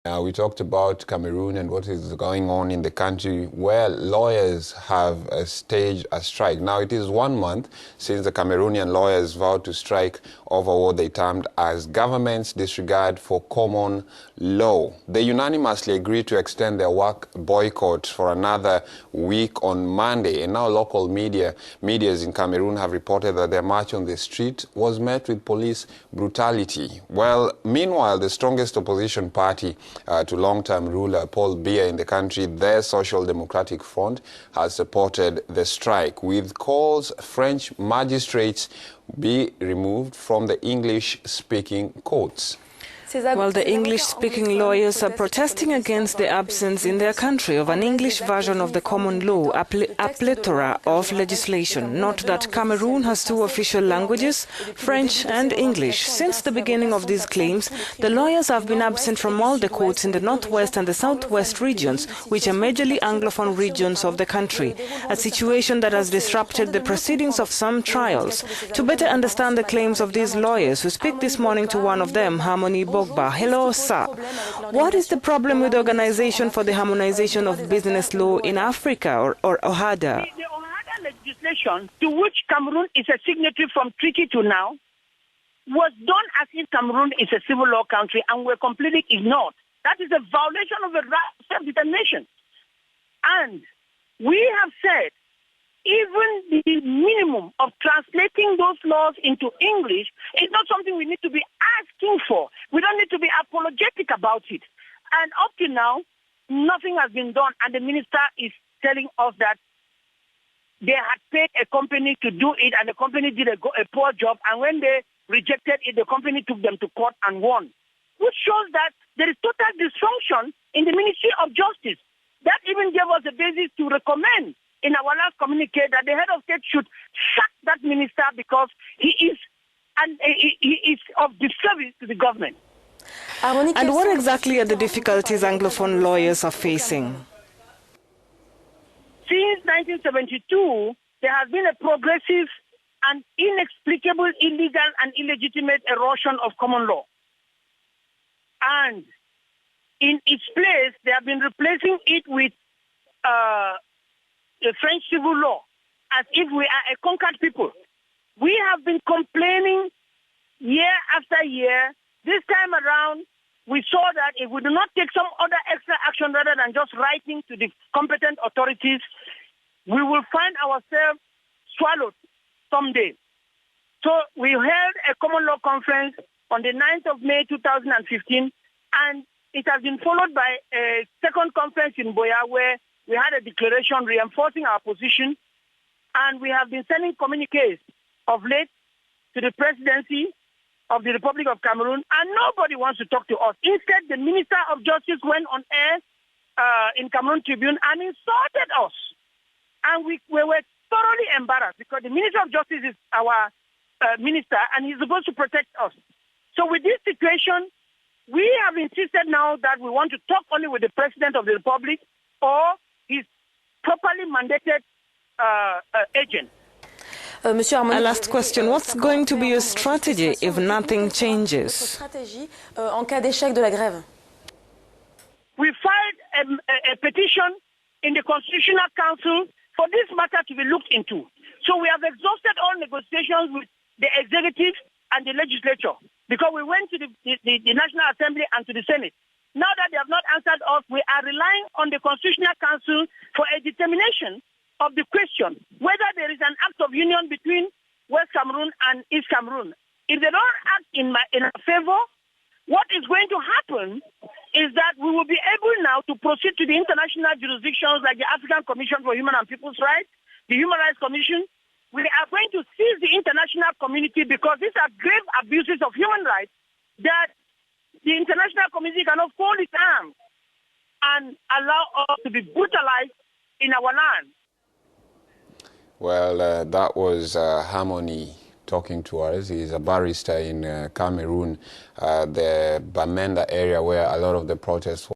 We talked about Cameroon and what is going on in the country where lawyers have staged a strike. Now, it is 1 month since the Cameroonian lawyers vowed to strike over what they termed as government's disregard for common law. They unanimously agreed to extend their work boycott for another week on Monday. And now local medias in Cameroon have reported that their march on the street was met with police brutality. Well, meanwhile, the strongest opposition party to long-term ruler Paul Biya in the country, their Social Democratic Front, has supported the strike, with calls French magistrates be removed from the English-speaking courts. Well, the English-speaking lawyers are protesting against the absence in their country of an English version of the common law, a plethora of legislation. Note that Cameroon has two official languages, French and English. Since the beginning of these claims, the lawyers have been absent from all the courts in the northwest and the southwest regions, which are majorly Anglophone regions of the country, a situation that has disrupted the proceedings of some trials. To better understand the claims of these lawyers, we speak this morning to one of them, Harmony Bobga. Hello, sir. What is the problem with the Organization for the Harmonization of Business Law in Africa, or OHADA? The OHADA legislation, to which Cameroon is a signatory from treaty to now, was done as if Cameroon is a civil law country and were completely ignored. That is a violation of the right of self-determination. And we have said even the minimum of translating those laws into English is not something we need to be asking for. We don't need to be apologetic about it. And up to now, nothing has been done. And the minister is telling us that they had paid a company to do it, and the company did a poor job. And when they rejected it, the company took them to court and won, which shows that there is total dysfunction in the Ministry of Justice. That even gave us a basis to recommend in our last communique that the head of state should sack that minister because he is of disservice to the government. And what exactly are the difficulties Anglophone lawyers are facing? Since 1972, there has been a progressive and inexplicable illegal and illegitimate erosion of common law. And in its place, they have been replacing it with the French civil law, as if we are a conquered people. We have been complaining year after year. This time around, we saw that if we do not take some other extra action rather than just writing to the competent authorities, we will find ourselves swallowed someday. So we held a common law conference on the 9th of May 2015, and it has been followed by a second conference in Boya where we had a declaration reinforcing our position, and we have been sending communiques of late to the presidency of the Republic of Cameroon, and nobody wants to talk to us. Instead, the Minister of Justice went on air in Cameroon Tribune and insulted us. And we were thoroughly embarrassed because the Minister of Justice is our minister, and he's supposed to protect us. So with this situation, we have insisted now that we want to talk only with the President of the Republic or his properly mandated agent. A last question. What's going to be your strategy if nothing changes? We filed a petition in the Constitutional Council for this matter to be looked into. So we have exhausted all negotiations with the executive and the legislature because we went to the National Assembly and to the Senate. Now that they have not answered us, we are relying on the Constitutional Council for a determination of the question whether there is an act of union between West Cameroon and East Cameroon. If they don't act in our favor, what is going to happen is that we will be able now to proceed to the international jurisdictions like the African Commission for Human and People's Rights, the Human Rights Commission. We are going to seize the international community because these are grave abuses of human rights that the international community cannot fold its arms and allow us to be brutalized in our land. Well, that was Harmony talking to us. He's a barrister in Cameroon, the Bamenda area where a lot of the protests